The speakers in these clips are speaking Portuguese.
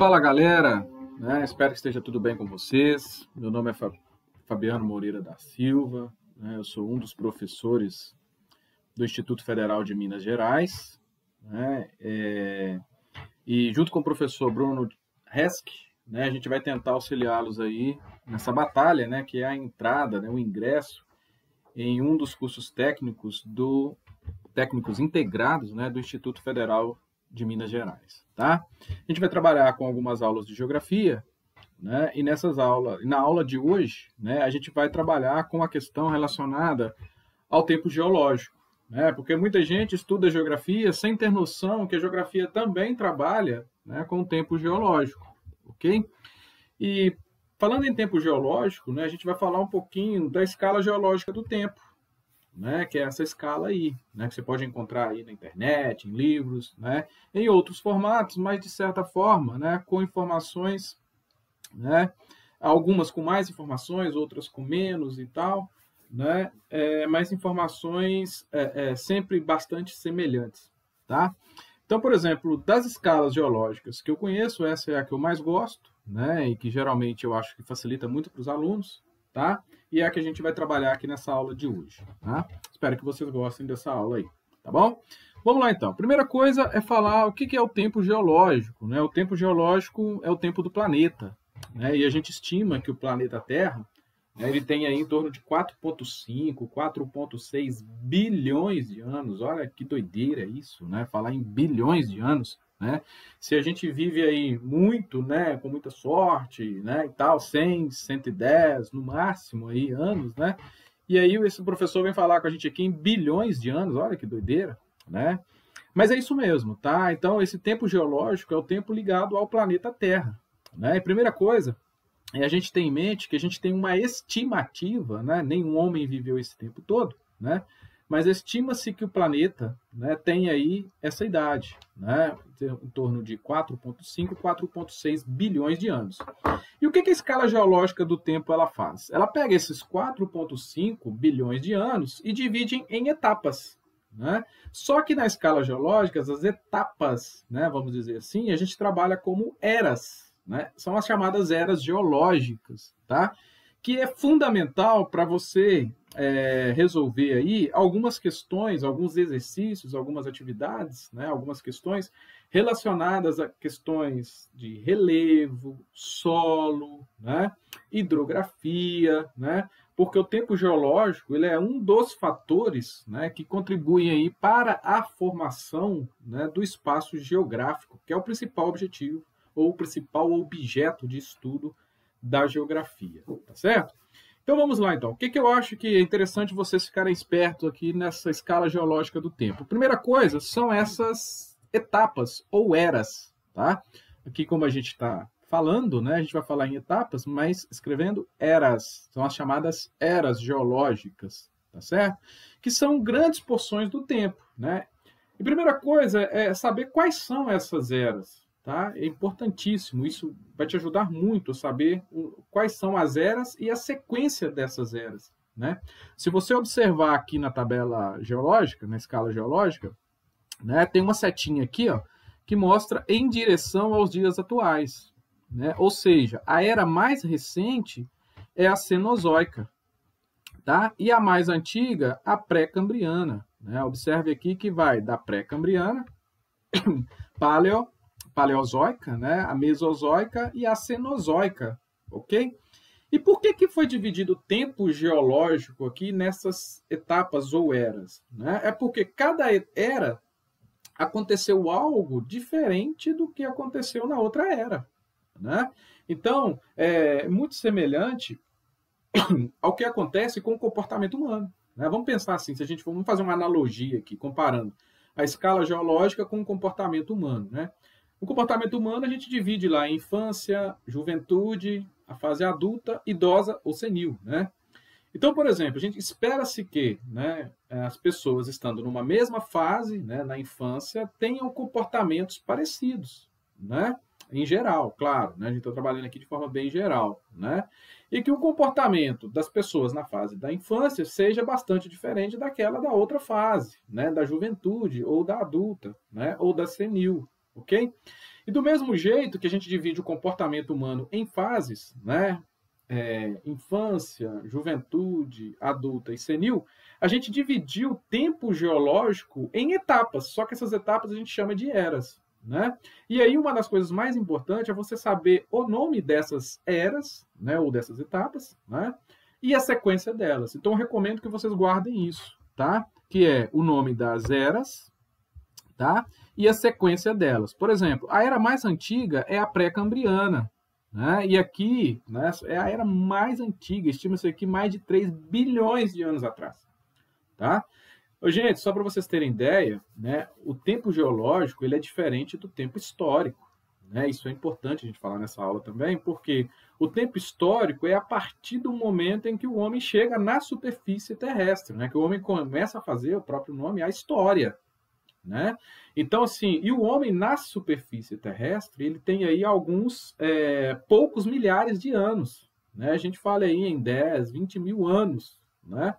Fala galera, espero que esteja tudo bem com vocês. Meu nome é Fabiano Moreira da Silva, eu sou um dos professores do Instituto Federal de Minas Gerais, e junto com o professor Bruno Resk, a gente vai tentar auxiliá-los aí nessa batalha, que é a entrada, o ingresso em um dos cursos técnicos integrados, do Instituto Federal de Minas Gerais, tá? A gente vai trabalhar com algumas aulas de geografia, e nessas aulas, na aula de hoje, a gente vai trabalhar com a questão relacionada ao tempo geológico, porque muita gente estuda geografia sem ter noção que a geografia também trabalha, com o tempo geológico, ok? E falando em tempo geológico, a gente vai falar um pouquinho da escala geológica do tempo, que é essa escala aí, que você pode encontrar aí na internet, em livros, em outros formatos, mas de certa forma, com informações, algumas com mais informações, outras com menos e tal, mas informações sempre bastante semelhantes, tá? Então, por exemplo, das escalas geológicas que eu conheço, essa é a que eu mais gosto, e que geralmente eu acho que facilita muito para os alunos, tá? E é a que a gente vai trabalhar aqui nessa aula de hoje, tá? Espero que vocês gostem dessa aula aí, tá bom? Vamos lá, então. Primeira coisa é falar o que é o tempo geológico, O tempo geológico é o tempo do planeta, E a gente estima que o planeta Terra, ele tem aí em torno de 4,5, 4,6 bilhões de anos. Olha que doideira isso, Falar em bilhões de anos, Se a gente vive aí muito, com muita sorte, e tal, 100, 110, no máximo aí anos, E aí esse professor vem falar com a gente aqui em bilhões de anos, olha que doideira, Mas é isso mesmo, tá? Então esse tempo geológico é o tempo ligado ao planeta Terra, E primeira coisa é a gente ter em mente que a gente tem uma estimativa, Nenhum homem viveu esse tempo todo, Mas estima-se que o planeta, tem aí essa idade, em torno de 4,5, 4,6 bilhões de anos. E o que a escala geológica do tempo ela faz? Ela pega esses 4,5 bilhões de anos e divide em etapas. Só que na escala geológica, as etapas, vamos dizer assim, a gente trabalha como eras. São as chamadas eras geológicas, tá? Que é fundamental para você resolver aí algumas questões, alguns exercícios, algumas atividades, algumas questões relacionadas a questões de relevo, solo, hidrografia, porque o tempo geológico ele é um dos fatores que contribuem aí para a formação do espaço geográfico, que é o principal objetivo ou o principal objeto de estudo da geografia, tá certo? Então vamos lá então. O que eu acho que é interessante vocês ficarem espertos aqui nessa escala geológica do tempo? Primeira coisa são essas etapas ou eras, tá? Aqui como a gente está falando, a gente vai falar em etapas, mas escrevendo eras, são as chamadas eras geológicas, tá certo? Que são grandes porções do tempo, E primeira coisa é saber quais são essas eras. Tá? É importantíssimo, isso vai te ajudar muito a saber quais são as eras e a sequência dessas eras. Se você observar aqui na tabela geológica, na escala geológica, tem uma setinha aqui que mostra em direção aos dias atuais. Ou seja, a era mais recente é a Cenozoica, tá? E a mais antiga, a Pré-Cambriana. Observe aqui que vai da Pré-Cambriana, Paleozoica, a Mesozoica e a Cenozoica, ok? E por que foi dividido o tempo geológico aqui nessas etapas ou eras? É porque cada era aconteceu algo diferente do que aconteceu na outra era. Então, é muito semelhante ao que acontece com o comportamento humano. Vamos pensar assim, vamos fazer uma analogia aqui, comparando a escala geológica com o comportamento humano, O comportamento humano a gente divide lá em infância, juventude, a fase adulta, idosa ou senil, Então, por exemplo, a gente espera-se que as pessoas estando numa mesma fase, na infância, tenham comportamentos parecidos, Em geral, claro, a gente está trabalhando aqui de forma bem geral, E que o comportamento das pessoas na fase da infância seja bastante diferente daquela da outra fase, da juventude ou da adulta, ou da senil. ok? E do mesmo jeito que a gente divide o comportamento humano em fases, né? Infância, juventude, adulta e senil, a gente dividiu o tempo geológico em etapas, só que essas etapas a gente chama de eras, né? E aí uma das coisas mais importantes é você saber o nome dessas eras, né, ou dessas etapas, né? E a sequência delas. Então eu recomendo que vocês guardem isso, tá? Que é o nome das eras, tá? E a sequência delas. Por exemplo, a era mais antiga é a pré-cambriana, né? E aqui, né, é a era mais antiga, estima-se aqui mais de 3 bilhões de anos atrás, tá? Gente, só para vocês terem ideia, né, o tempo geológico ele é diferente do tempo histórico, né? Isso é importante a gente falar nessa aula também, porque o tempo histórico é a partir do momento em que o homem chega na superfície terrestre, né? Que o homem começa a fazer, o próprio nome, a história, né? Então, assim, e o homem na superfície terrestre, ele tem aí alguns poucos milhares de anos, né? A gente fala aí em 10, 20 mil anos, né?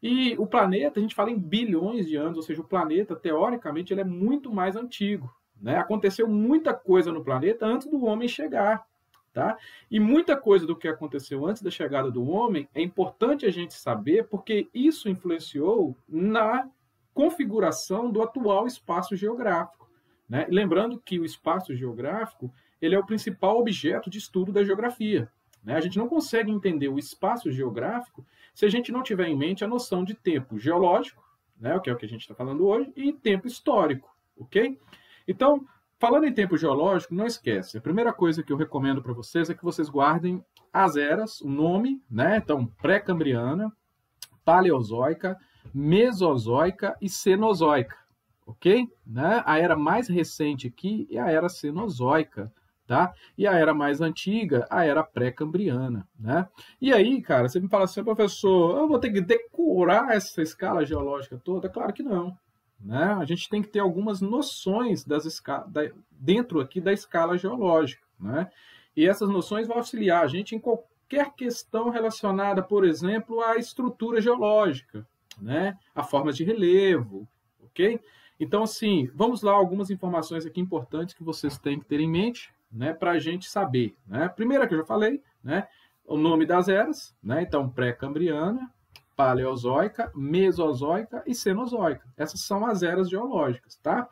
E o planeta, a gente fala em bilhões de anos, ou seja, o planeta, teoricamente, ele é muito mais antigo, né? Aconteceu muita coisa no planeta antes do homem chegar, tá? E muita coisa do que aconteceu antes da chegada do homem é importante a gente saber, porque isso influenciou na configuração do atual espaço geográfico, né? Lembrando que o espaço geográfico ele é o principal objeto de estudo da geografia, né? A gente não consegue entender o espaço geográfico se a gente não tiver em mente a noção de tempo geológico, né? Que é o que a gente está falando hoje, e tempo histórico, ok? Então, falando em tempo geológico, não esquece. A primeira coisa que eu recomendo para vocês é que vocês guardem as eras, o nome, né? Então, pré-cambriana, paleozoica, mesozoica e cenozoica, ok? Né? A era mais recente aqui é a era cenozoica, tá? E a era mais antiga, a era pré-cambriana, né? E aí, cara, você me fala assim, professor, eu vou ter que decorar essa escala geológica toda? Claro que não, né? A gente tem que ter algumas noções dentro aqui da escala geológica, né? E essas noções vão auxiliar a gente em qualquer questão relacionada, por exemplo, à estrutura geológica, né? A formas de relevo, ok? Então, assim, vamos lá, algumas informações aqui importantes que vocês têm que ter em mente, né, para a gente saber, né? Primeira que eu já falei, né? O nome das eras, né? Então, pré-cambriana, paleozoica, mesozoica e cenozoica. Essas são as eras geológicas, tá?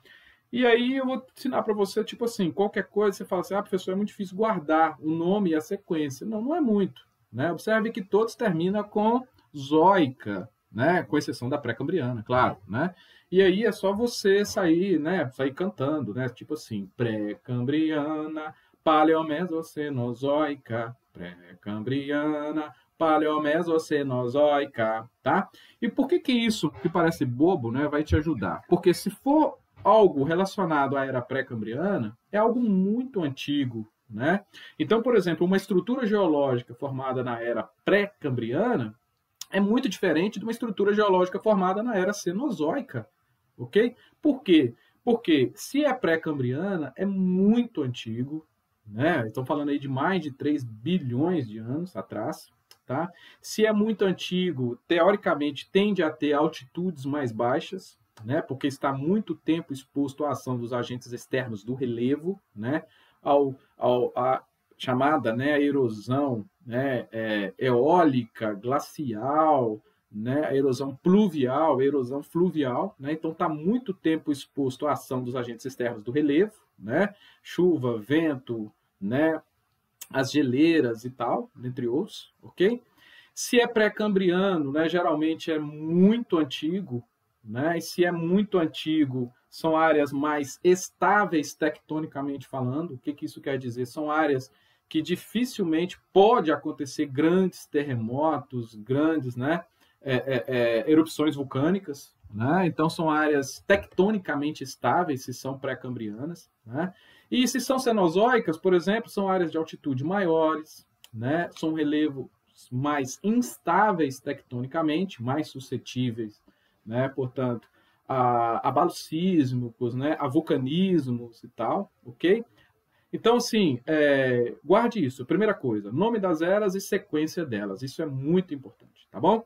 E aí eu vou ensinar para você, tipo assim, qualquer coisa, você fala assim, professor, é muito difícil guardar o nome e a sequência. Não, não é muito, né? Observe que todos terminam com zoica, né? Com exceção da pré-cambriana, claro, né? E aí é só você sair, né? Sair cantando, né? Tipo assim, pré-cambriana, paleomesocenozoica, pré-cambriana, paleomesocenozoica, tá? E por que isso, que parece bobo, né, vai te ajudar? Porque se for algo relacionado à era pré-cambriana, é algo muito antigo, né? Então, por exemplo, uma estrutura geológica formada na era pré-cambriana é muito diferente de uma estrutura geológica formada na era cenozoica, ok? Por quê? Porque se é pré-cambriana, é muito antigo, né? Estão falando aí de mais de 3 bilhões de anos atrás, tá? Se é muito antigo, teoricamente tende a ter altitudes mais baixas, né? Porque está muito tempo exposto à ação dos agentes externos do relevo, né? A chamada, né, a erosão, né, eólica, glacial, né, a erosão pluvial, a erosão fluvial, né? Então está muito tempo exposto à ação dos agentes externos do relevo, né? Chuva, vento, né, as geleiras e tal, entre outros, ok? Se é pré-cambriano, né, geralmente é muito antigo, né? E se é muito antigo, são áreas mais estáveis tectonicamente falando. O que isso quer dizer? São áreas que dificilmente pode acontecer grandes terremotos, grandes, né, erupções vulcânicas, né? Então são áreas tectonicamente estáveis se são pré-cambrianas, né? E se são cenozoicas, por exemplo, são áreas de altitude maiores, né? São relevos mais instáveis tectonicamente, mais suscetíveis, né? Portanto, a abalos sísmicos, né? A vulcanismos e tal, ok? Então, assim, guarde isso. Primeira coisa, nome das eras e sequência delas. Isso é muito importante, tá bom?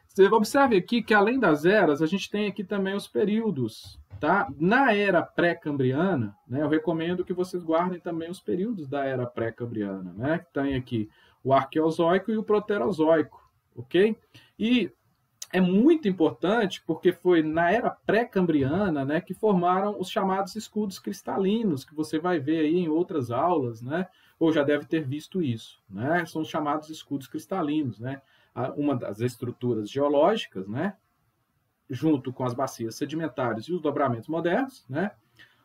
Você observe aqui que, além das eras, a gente tem aqui também os períodos, tá? Na era pré-cambriana, né, eu recomendo que vocês guardem também os períodos da era pré-cambriana, né? Tem aqui o Arqueozoico e o Proterozoico, ok? E é muito importante porque foi na era pré-cambriana, né, que formaram os chamados escudos cristalinos, que você vai ver aí em outras aulas, né, ou já deve ter visto isso, né? São os chamados escudos cristalinos, né? Uma das estruturas geológicas, né, junto com as bacias sedimentares e os dobramentos modernos, né?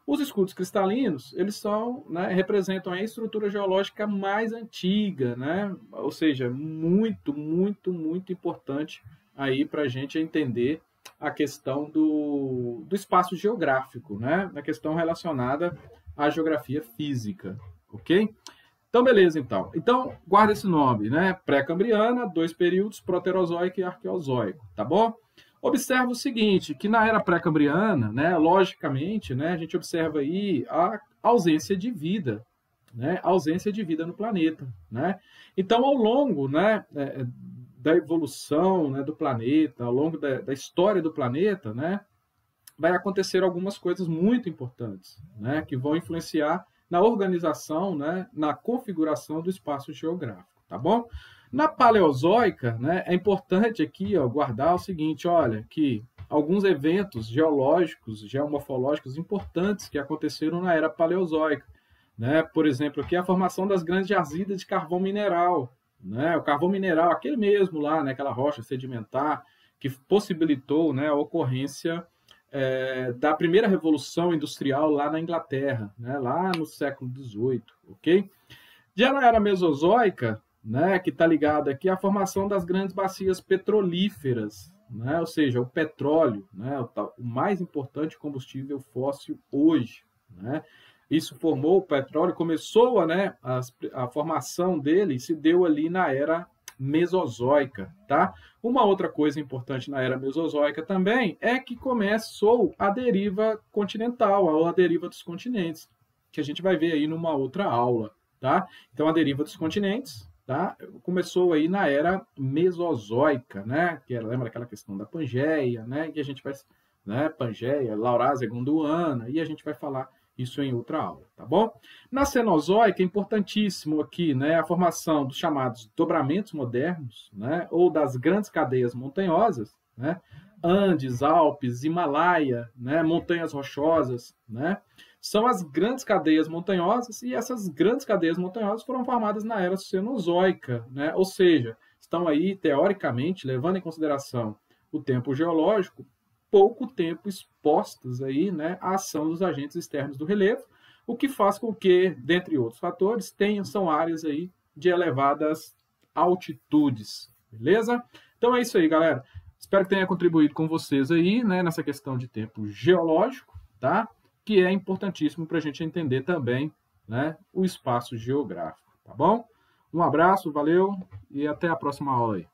Os escudos cristalinos, eles são, né, representam a estrutura geológica mais antiga, né? Ou seja, muito, muito, muito importante aí para a gente entender a questão do espaço geográfico, né? A questão relacionada à geografia física, ok? Então, beleza, então. Então, guarda esse nome, né? Pré-cambriana, 2 períodos, Proterozoico e Arqueozoico, tá bom? Observa o seguinte, que na era pré-cambriana, né, logicamente, né, a gente observa aí a ausência de vida, né, a ausência de vida no planeta, né? Então, ao longo, né, da evolução, né, do planeta, ao longo da história do planeta, né, vai acontecer algumas coisas muito importantes, né, que vão influenciar na organização, né, na configuração do espaço geográfico, tá bom? Na Paleozoica, né, é importante aqui, ó, guardar o seguinte, olha, que alguns eventos geológicos, geomorfológicos importantes que aconteceram na era Paleozoica, né? Por exemplo, aqui a formação das grandes jazidas de carvão mineral, né? O carvão mineral, aquele mesmo lá, né, aquela rocha sedimentar que possibilitou, né, a ocorrência da primeira revolução industrial lá na Inglaterra, né, lá no século XVIII, ok? Já na era Mesozoica, né, que está ligada aqui à formação das grandes bacias petrolíferas, né, ou seja, o petróleo, né, o mais importante combustível fóssil hoje, né? Isso formou o petróleo, começou, né, a formação dele se deu ali na era Mesozoica, tá? Uma outra coisa importante na era Mesozoica também é que começou a deriva continental, ou a deriva dos continentes, que a gente vai ver aí numa outra aula, tá? Então a deriva dos continentes, tá? Começou aí na era Mesozoica, né? Que lembra aquela questão da Pangeia, né? Que a gente vai, né? Pangeia, Laurásia Gondwana, e a gente vai falar isso em outra aula, tá bom? Na Cenozoica é importantíssimo aqui, né, a formação dos chamados dobramentos modernos, né, ou das grandes cadeias montanhosas, né, Andes, Alpes, Himalaia, né, montanhas rochosas, né, são as grandes cadeias montanhosas, e essas grandes cadeias montanhosas foram formadas na era Cenozoica, né, ou seja, estão aí, teoricamente, levando em consideração o tempo geológico, pouco tempo expostas aí, né, à ação dos agentes externos do relevo, o que faz com que, dentre outros fatores, são áreas aí de elevadas altitudes, beleza? Então é isso aí, galera. Espero que tenha contribuído com vocês aí, né, nessa questão de tempo geológico, tá? Que é importantíssimo para a gente entender também, né, o espaço geográfico, tá bom? Um abraço, valeu e até a próxima aula aí.